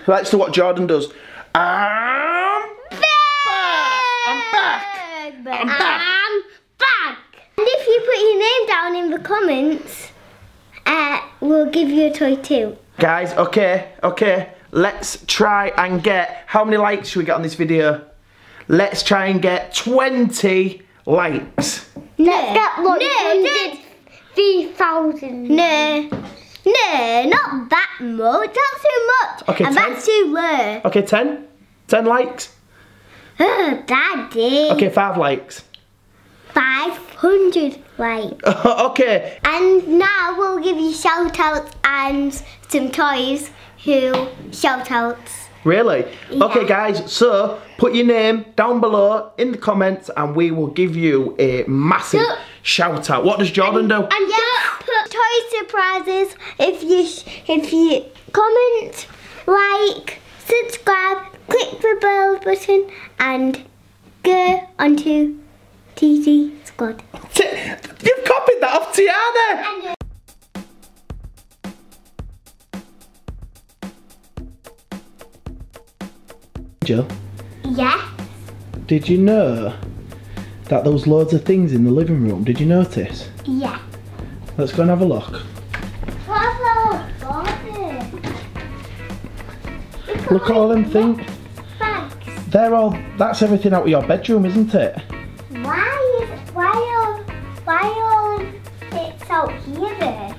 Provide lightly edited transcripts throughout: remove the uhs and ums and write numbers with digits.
Let's do what Jordan does. I'm back. I'm back. And if you put your name down in the comments, we'll give you a toy too. Guys, okay. Let's try and get, how many likes should we get on this video? Let's try and get 20 likes. No, 3,000. No, not that much. That's too much. Okay, and 10? that's too low. Okay, 10? 10 likes? Oh, Daddy. Okay, 5 likes. 500 likes. Okay. And now we'll give you shout outs and some toys who shout outs. Really? Yeah. Okay guys, so put your name down below in the comments and we will give you a massive shout out. What does Jordan do? And don't put toy surprises if you comment, like, subscribe, click the bell button and go onto TC Squad. You've copied that off Tiana! Jill? Yeah? Did you know that there was loads of things in the living room? Did you notice? Yeah. Let's go and have a look. Look at all them things. Thanks. They're all, that's everything out of your bedroom, isn't it? Why all it's out here then?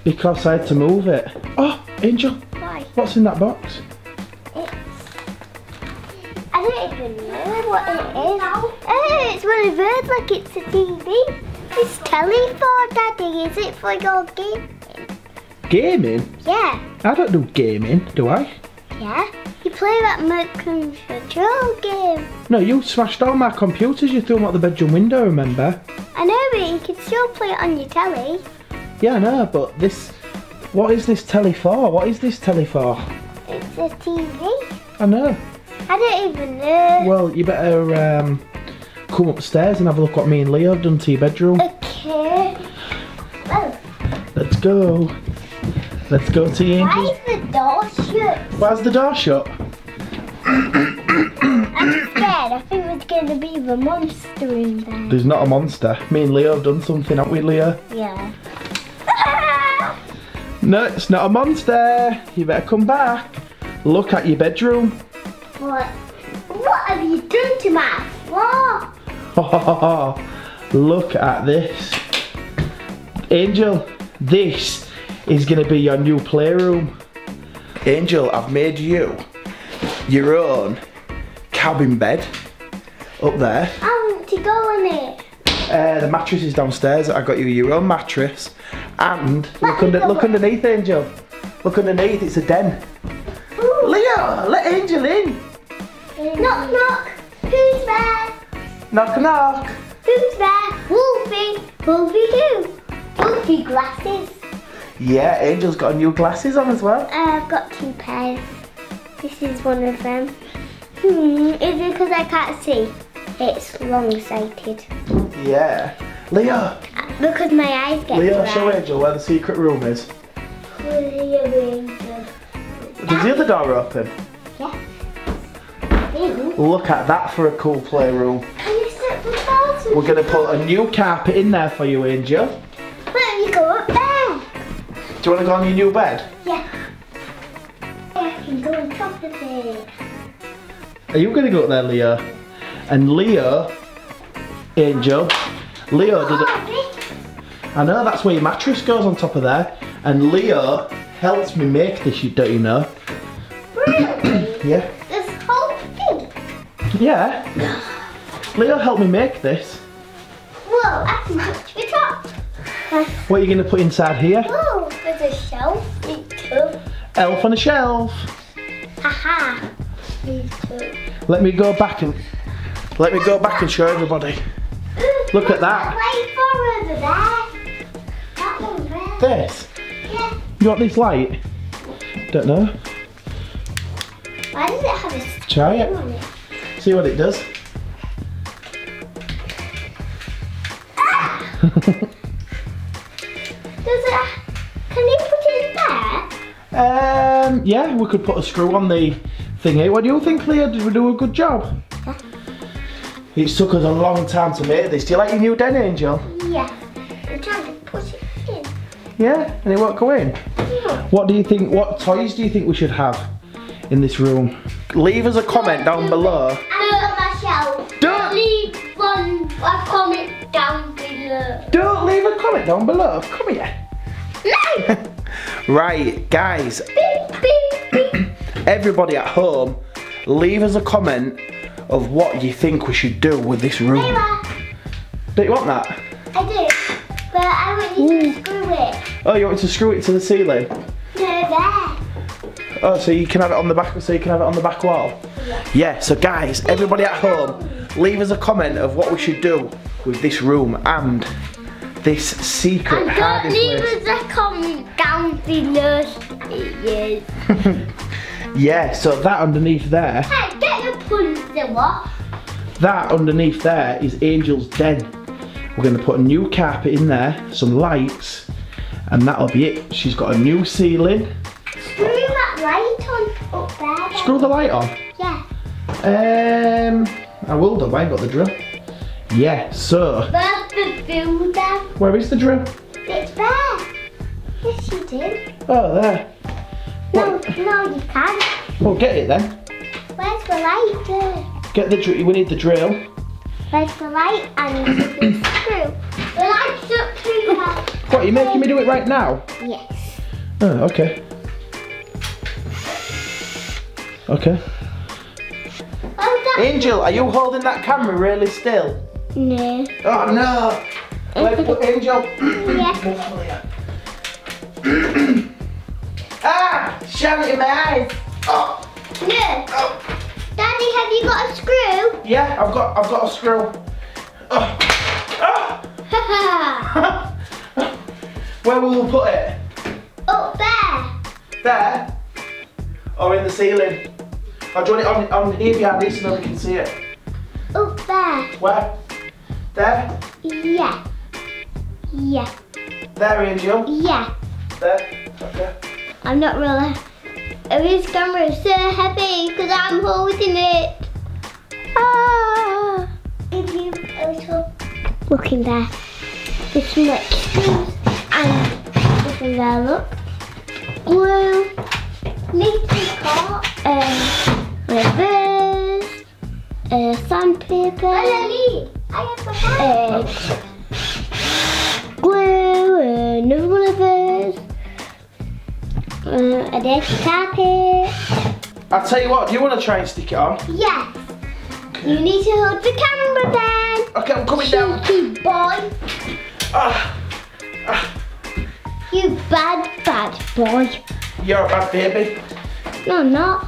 Because I had to move it. Oh, Angel. Why? What's in that box? I don't even know what it is. Oh, it's one of those, like it's a TV. It's telly for Daddy, is it for your game? Gaming? Yeah. I don't do gaming, do I? Yeah? You play that motion control game. No, you smashed all my computers, you threw them out the bedroom window, remember? I know, but you can still play it on your telly. Yeah, I know, but this... What is this telly for? What is this telly for? It's a TV. I know. I don't even know. Well, you better come upstairs and have a look what me and Leo have done to your bedroom. Okay. Well. Let's go. Let's go to your... Why is the door shut? Why's the door shut? I'm scared. I think there's going to be the monster in there. There's not a monster. Me and Leo have done something, haven't we, Leo? Yeah. No, it's not a monster. You better come back. Look at your bedroom. What have you done to my floor? Look at this. Angel, this is going to be your new playroom. Angel, I've made you your own cabin bed up there. I want to go in it. The mattress is downstairs. I got you your own mattress. And look underneath, Angel. Look underneath, it's a den. Ooh. Leo, let Angel in. Knock, knock. Who's there? Knock, knock. Who's there? Wolfie. Wolfie who? Wolfie glasses. Yeah, Angel's got new glasses on as well. I've got 2 pairs. This is one of them. Is it because I can't see? It's long-sighted. Yeah. Leo. Because my eyes get Leo, dry. show Angel where the secret room is. Does Does the other door open? Yeah. Look at that for a cool playroom. Can you sit the bottom? We're going to put a new carpet in there for you, Angel. Let me go up there. Do you want to go on your new bed? Yeah. I can go on top of it. Are you going to go up there, Leo? And Leo, Angel, Leo did it. I know, that's where your mattress goes on top of there. And Leo helps me make this, don't you know? Really? Yeah. This whole thing? Yeah. Leo helped me make this. Whoa, I can touch the top. What are you going to put inside here? Whoa, there's a shelf. Me too. Elf on a shelf. Haha. Me too. Let me go back and show everybody. Look at that. Light for over there. That one there. This. Yeah. You want this light? Don't know. Why does it have a Try it. on it? See what it does. Can you put it in there? Yeah, we could put a screw on the thingy. What do you think, Leah? Did we do a good job? Yeah. It took us a long time to make this. Do you like your new den, Angel? Yeah. I'm trying to push it in. Yeah, and it won't go in? Yeah. What do you think, what toys do you think we should have in this room? Leave us a comment down below. And on my shelf. Don't leave a comment down below. Don't leave a comment down below. Come here. No! Right, guys. Beep, beep, beep. Everybody at home, leave us a comment of what you think we should do with this room. Don't you want that? I do, but I want you to screw it. Oh, you want me to screw it to the ceiling? No, there. Oh, so you can have it on the back. So you can have it on the back wall. Yeah. So guys, everybody at home, leave us a comment of what we should do with this room and this secret hiding place. And don't leave us a comment down below. Yes. Yeah. So that underneath there. Hey, get your punter what? That underneath there is Angel's den. We're going to put a new carpet in there, some lights, and that'll be it. She's got a new ceiling. Screw that light on up there. Then. Screw the light on? Yeah. I will do, I ain't got the drill. Yeah, so. Where's the builder? Where is the drill? It's there. Yes, you do. Oh, there. No, no, you can't. Well, get it then. Where's the light? There. Get the drill, we need the drill. Where's the light and the screw? The light's up here. What, are you making me do it right now? Yes. Oh, okay. Okay. Oh, Angel, are you holding that camera really still? no. Oh no! Wait, Angel. Yeah. Ah! Shine it in my eyes! Oh! No. Oh. Daddy, have you got a screw? Yeah, I've got a screw. Oh. Oh. Where will we put it? Up there. There? Or in the ceiling? Or do you want it on here behind this so we can see it? Up there. Where? There? Yeah. Yeah. There, Angel? Yeah. There? Okay. I'm not really. This camera is so heavy because I'm holding it. Ah. If you also look in there, there's some like screws and this in there, look. Glue, knitting cart, reverse, sandpaper, glue, another one of those. A dirty carpet. I'll tell you what, do you want to try and stick it on? Yes. Okay. You need to hold the camera then. Okay, I'm coming down. Cheeky boy. You bad boy. You're a bad baby. No, I'm not.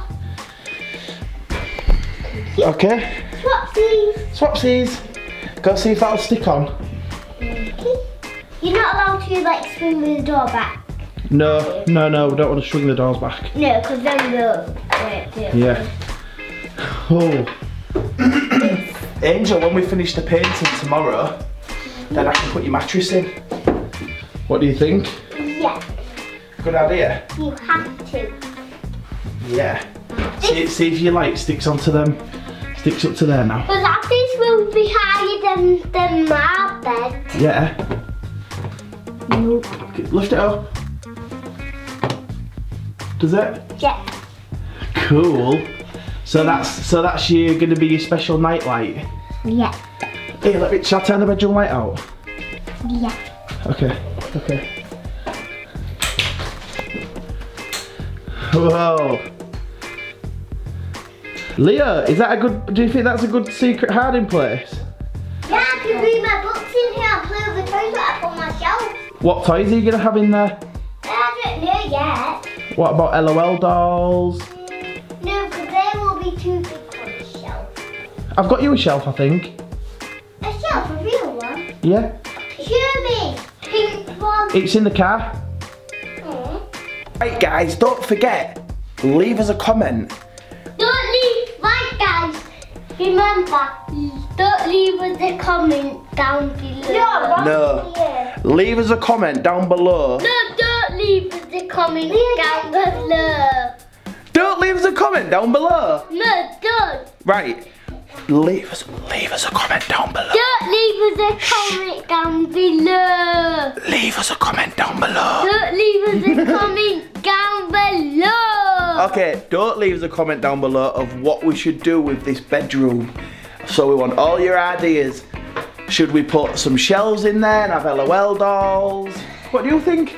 Okay. Swapsies. Swapsies. Go see if that'll stick on. Okay. You're not allowed to like swing the door back. No, we don't want to swing the doors back. No, because then we'll Yeah. Oh. Angel, when we finish the painting tomorrow, then I can put your mattress in. What do you think? Yeah. Good idea? You have to. Yeah. See if your light sticks onto them. Sticks up to there now. But that this will be higher than my bed. Yeah. Nope. Lift it up. Does it? Yeah. Cool. So that's going to be your special night light. Yeah. Hey, shall I turn the bedroom light out? Yeah. Okay. Whoa. Leah, do you think that's a good secret hiding place? Yeah, I can read my books in here and play with the toys that I put on my shelf. What toys are you going to have in there? I don't know yet. What about LOL dolls? No, because they will be too big for the shelf. I've got you a shelf, I think. A shelf, a real one? Yeah. Show me. Pink one. It's in the car. Right guys, don't forget, leave us a comment. Don't leave, right guys, remember, don't leave us a comment down below. No. Leave us a comment down below. No, don't leave us a comment down below. leave us a comment down below? No, don't. Right. Leave us a comment down below. Don't leave us a comment down below. Leave us a comment down below. Don't leave us a comment down below. Okay, don't leave us a comment down below of what we should do with this bedroom. So we want all your ideas. Should we put some shelves in there and have LOL dolls? What do you think?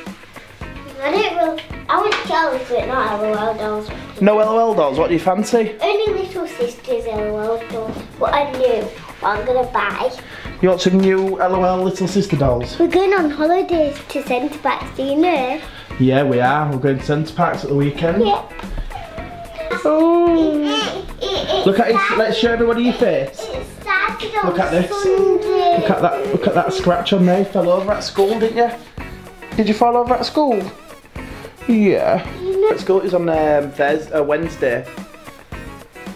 I want shelves but not LOL dolls. No LOL dolls, what do you fancy? Only little sister's LOL dolls. What I knew, what I'm gonna buy. You want some new LOL little sister dolls? We're going on holidays to Centre Parks, do you know? Yeah, we are. We're going to Centre Parks at the weekend. Yeah. Oh. Look at it. Let's show everybody your face. Look at this. Sunday. Look at that. Look at that scratch on there. You fell over at school, didn't you? Did you fall over at school? Yeah. At school it was on Wednesday.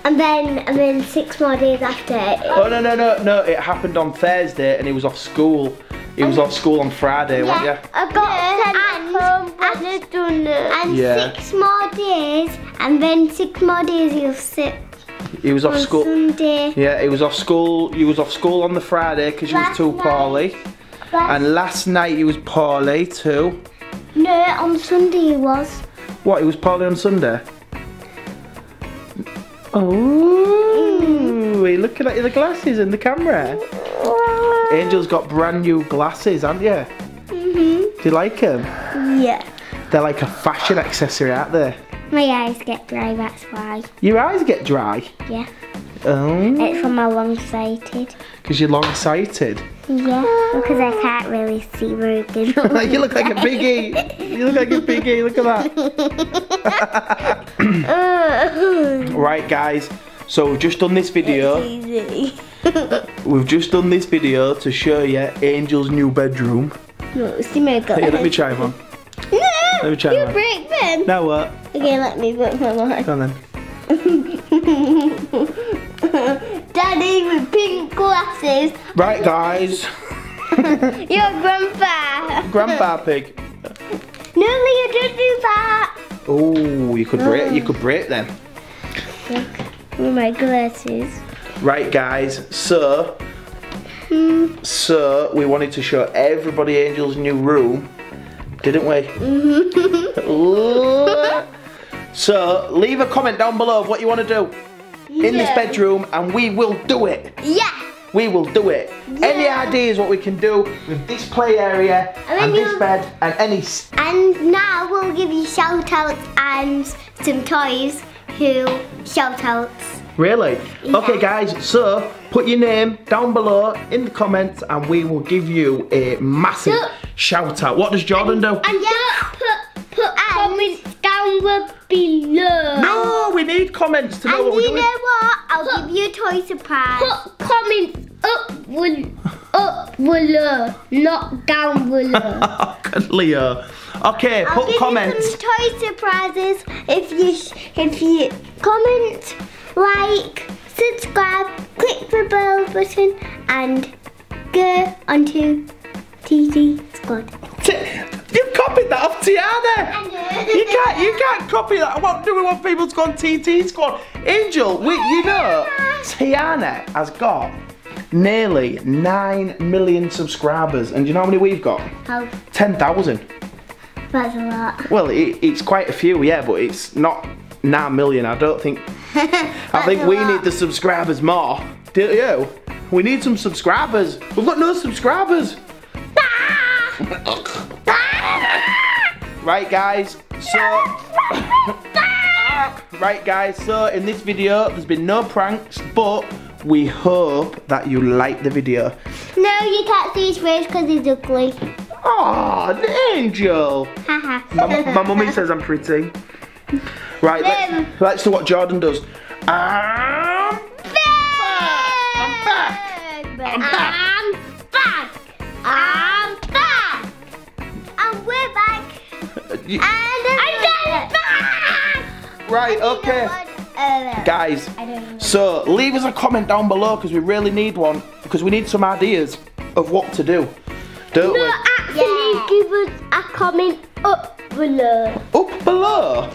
And then 6 more days after. Oh no! It happened on Thursday, and he was off school. He was off school on Friday, wasn't you? I got sent home and 6 more days, and then 6 more days he'll sit. He was off school. Sunday. Yeah, he was off school. He was off school on the Friday because he was too poorly. And last night he was poorly too. No, on Sunday he was. What? He was poorly on Sunday. Oh, we're looking at the glasses in the camera. Angel's got brand new glasses, haven't you? Do you like them? Yeah. They're like a fashion accessory, aren't they? My eyes get dry, that's why. Your eyes get dry? Yeah. Oh. It's from my long-sighted. Because you're long-sighted? Yeah, because I can't really see very good. You look like a piggy. You look like a piggy, look at that. Right guys, so we've just done this video. We've just done this video to show you Angel's new bedroom. No, see my gut. Here, let me try one. No! Let me try You one. break them. Now what? Okay, let me put my one. Go on then. Daddy with pink glasses. Right guys. Your grandpa. Grandpa pig. No, Leah, don't do that. Oh, you could break them. Look, with my glasses. Right guys, so we wanted to show everybody Angel's new room, didn't we? So leave a comment down below of what you want to do in this bedroom and we will do it. Yeah. We will do it. Yeah. Any ideas what we can do with this play area and this bed and any... And now we'll give you shout outs and some toys who shout outs. Really? Yeah. Okay guys, so put your name down below in the comments and we will give you a massive shout out. What does Jordan do? And put comments down below. No, we need comments to know what we're doing. And you know what? I'll give you a toy surprise. Put comments up below, not down below. Good Leo. Okay, I'll put give comments. you some toy surprises if you comment, like, subscribe, click the bell button, and go onto TT Squad. You copied that off Tiana. You can't copy that. What do we want people to go on TT Squad? Angel, you know, Tiana has got nearly 9 million subscribers, and do you know how many we've got? How? 10,000. That's a lot. Well, it's quite a few, yeah, but it's not 9 million. I don't think. I think we need the subscribers more. Do you? We need some subscribers. We've got no subscribers. Right guys, so in this video there's been no pranks, but we hope that you like the video. No, you can't see his face because he's ugly. Oh, Angel. my mummy says I'm pretty. Right, let's do what Jordan does. I'm back. And we're back. And I'm back. Right, okay. Guys, so leave us a comment down below because we really need one, because we need some ideas of what to do. Don't we? Actually, give us a comment up below. Up below?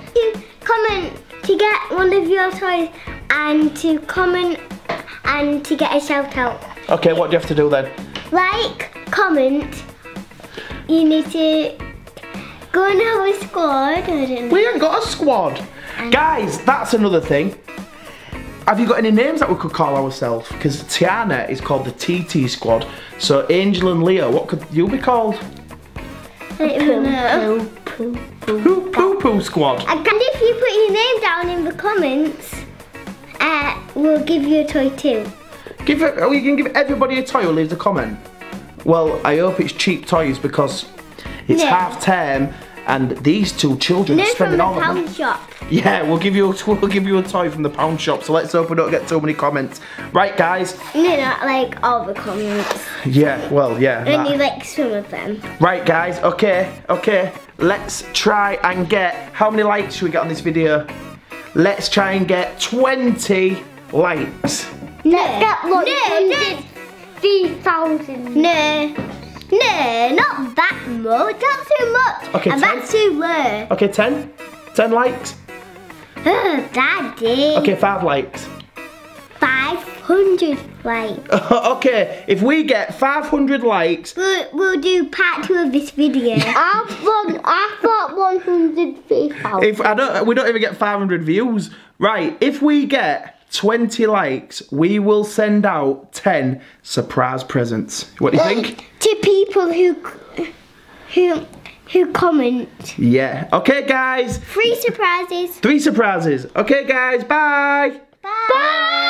Comment to get one of your toys and to comment and to get a shout out. Okay, what do you have to do then? Like, comment. You need to go and have a squad. I don't know. We ain't got a squad. Guys, that's another thing. Have you got any names that we could call ourselves? Because Tiana is called the TT squad. So Angel and Leo, what could you be called? Poo squad. And if you put your name down in the comments, we'll give you a toy too. We can give everybody a toy who leaves a comment. Well, I hope it's cheap toys because it's half term and these two children are spending all the money. From the pound shop. Yeah, we'll give you a toy from the pound shop. So let's hope we don't get too many comments. Right, guys? No, not like all the comments. Yeah, well, yeah. Only like some of them. Right, guys. Okay. Let's try and get. How many likes should we get on this video? Let's try and get 20 likes. Let's get 103,000. No, not that much. That's too much. Okay, and 10? that's too low. Okay, 10? 10 likes? Oh, Daddy. Okay, 5 likes. 500 likes. Okay, if we get 500 likes, we'll do part 2 of this video. I thought 103,000. we don't even get 500 views. Right, if we get 20 likes, we will send out 10 surprise presents. What do you think? To people who comment. Yeah. Okay, guys. 3 surprises. 3 surprises. Okay, guys. Bye. Bye.